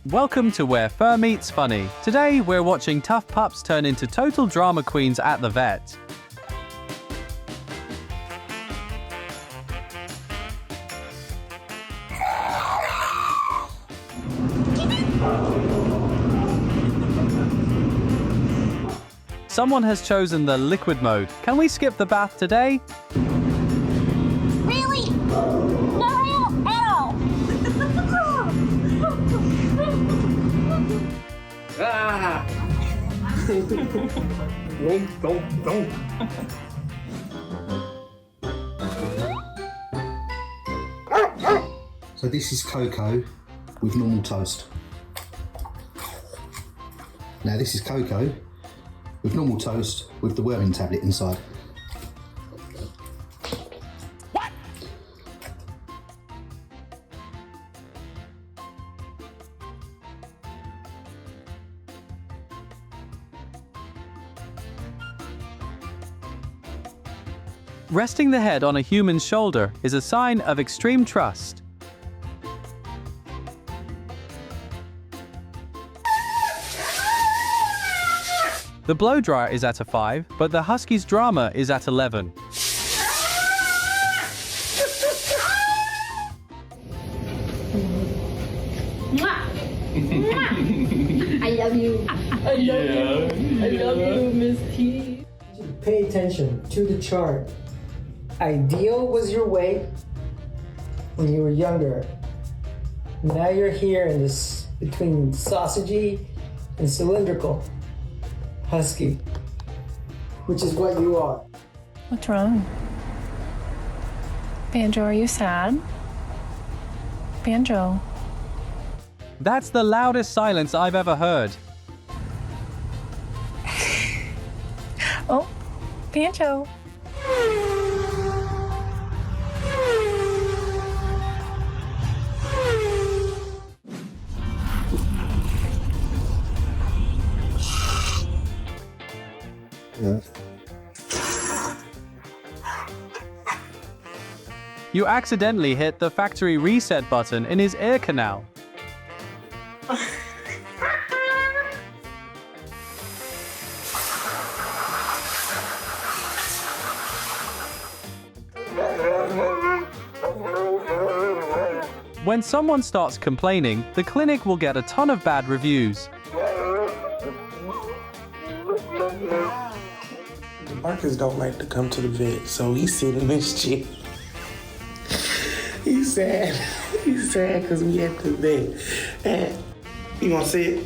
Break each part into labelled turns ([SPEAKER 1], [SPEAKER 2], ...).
[SPEAKER 1] Welcome to Where Fur Meets Funny. Today we're watching tough pups turn into total drama queens at the vet. Someone has chosen the liquid mode. Can we skip the bath today?
[SPEAKER 2] Really? No, ow!
[SPEAKER 3] Ah! Don't.
[SPEAKER 4] So this is cocoa with normal toast. Now this is cocoa with normal toast with the worming tablet inside.
[SPEAKER 1] Resting the head on a human's shoulder is a sign of extreme trust. The blow dryer is at a 5, but the husky's drama is at 11.
[SPEAKER 2] I love you.
[SPEAKER 5] I love you, Miss T.
[SPEAKER 6] Pay attention to the chart. Ideal was your weight when you were younger. Now you're here in this between sausagey and cylindrical. Husky, which is what you are.
[SPEAKER 7] What's wrong? Banjo, are you sad? Banjo.
[SPEAKER 1] That's the loudest silence I've ever heard.
[SPEAKER 7] Oh, Banjo.
[SPEAKER 4] Yeah.
[SPEAKER 1] You accidentally hit the factory reset button in his ear canal. When someone starts complaining, the clinic will get a ton of bad reviews.
[SPEAKER 3] Marcus don't like to come to the vet, so he's sitting in his chair. He's sad. He's sad because we at the vet. And you gonna see it?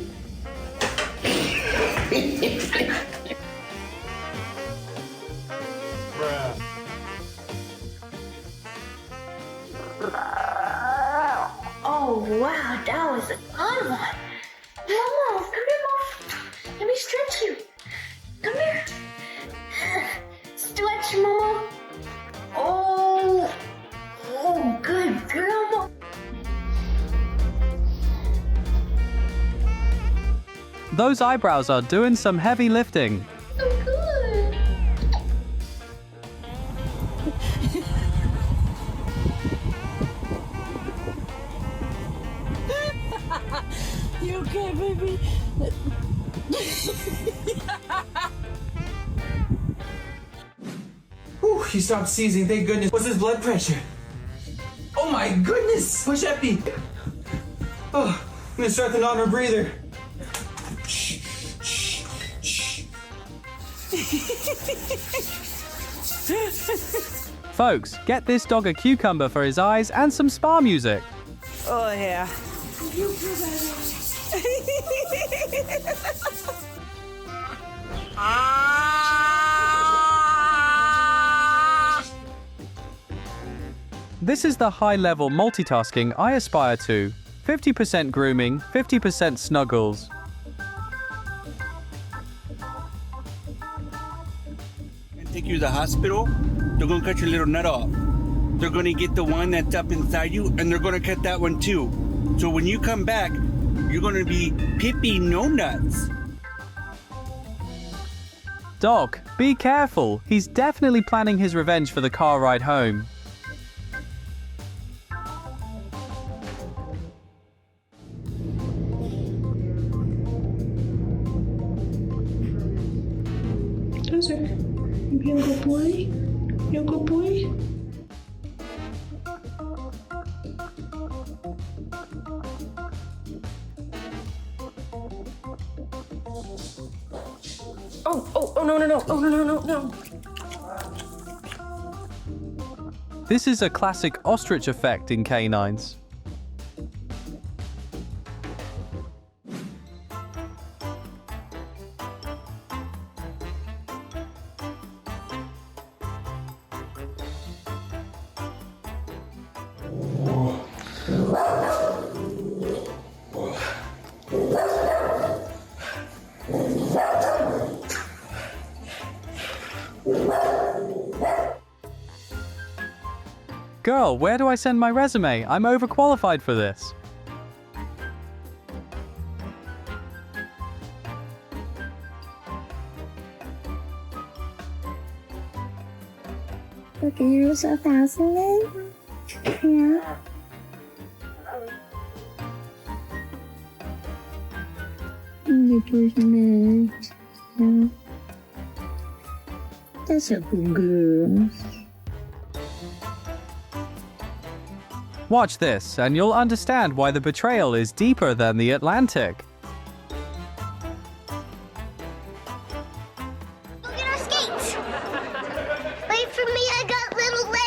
[SPEAKER 2] Oh, wow, that was a good one. Mama, come here, Mom. Let me stretch you. Come here. Stretch, Mama. Oh, good girl.
[SPEAKER 1] Those eyebrows are doing some heavy lifting.
[SPEAKER 2] So good.
[SPEAKER 5] You okay, baby?
[SPEAKER 8] Whew, he stopped seizing, thank goodness. What's his blood pressure? Oh my goodness! Push epi! Oh, I'm gonna start the non breather.
[SPEAKER 1] Folks, get this dog a cucumber for his eyes and some spa music.
[SPEAKER 5] Oh, yeah.
[SPEAKER 1] This is the high-level multitasking I aspire to. 50% grooming, 50% snuggles.
[SPEAKER 9] Take you to the hospital. They're gonna cut your little nut off. they're gonna get the one that's up inside you, and they're gonna cut that one too. So when you come back, you're gonna be Pippi No Nuts.
[SPEAKER 1] Doc, be careful. He's definitely planning his revenge for the car ride home.
[SPEAKER 2] Dozer, you being a good boy? You a good boy? No.
[SPEAKER 1] This is a classic ostrich effect in canines. Girl, where do I send my resume? I'm overqualified for this.
[SPEAKER 2] Looking at yourself, Allison? Yeah. Yeah. That's a good girl.
[SPEAKER 1] Watch this, and you'll understand why the betrayal is deeper than the Atlantic.
[SPEAKER 2] Look at our skates! Wait for me, I got little legs!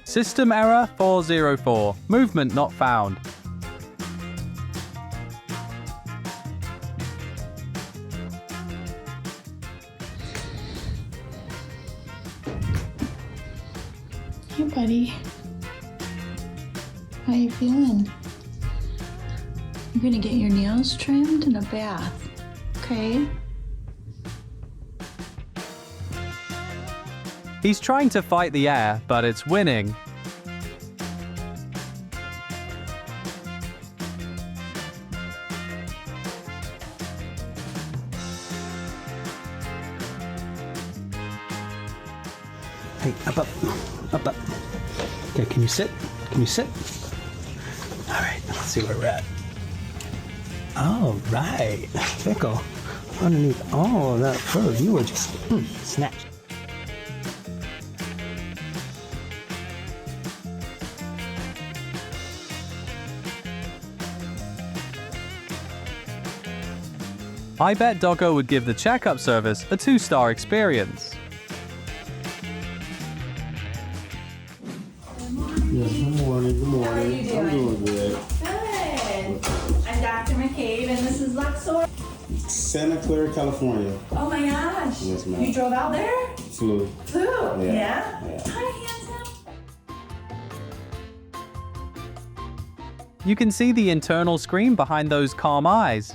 [SPEAKER 1] System error 404. Movement not found.
[SPEAKER 5] Hey, buddy. How you feeling? You're gonna get your nails trimmed and a bath, okay?
[SPEAKER 1] He's trying to fight the air, but it's winning.
[SPEAKER 10] Hey, up. Okay, can you sit? Can you sit? All right, let's see where we're at. All right, Fickle. Underneath all of that fur, you were just snatched.
[SPEAKER 1] I bet Doggo would give the checkup service a 2-star experience.
[SPEAKER 11] Yes, good morning.
[SPEAKER 12] How are you doing?
[SPEAKER 11] I'm doing good.
[SPEAKER 12] Good. I'm Dr. McCabe, and this is Luxor.
[SPEAKER 11] Santa Clara, California.
[SPEAKER 12] Oh my gosh.
[SPEAKER 11] Yes, ma'am.
[SPEAKER 12] You drove out there?
[SPEAKER 11] Flew.
[SPEAKER 12] Flew?
[SPEAKER 11] Yeah.
[SPEAKER 12] Hi, handsome.
[SPEAKER 1] You can see the internal screen behind those calm eyes.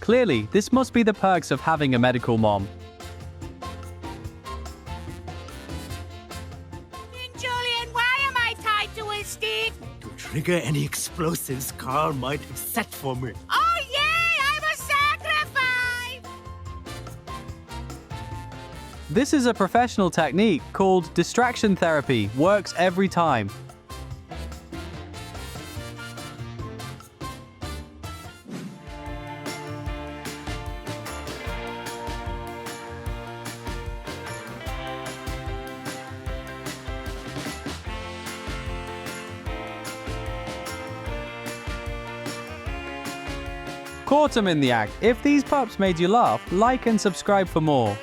[SPEAKER 1] Clearly, this must be the perks of having a medical mom.
[SPEAKER 13] Julian, why am I tied to a stick?
[SPEAKER 14] To trigger any explosives Carl might have set for me.
[SPEAKER 13] Oh, yay! I'm a sacrifice!
[SPEAKER 1] This is a professional technique called distraction therapy. Works every time. Caught 'em in the act. If these pups made you laugh, like and subscribe for more.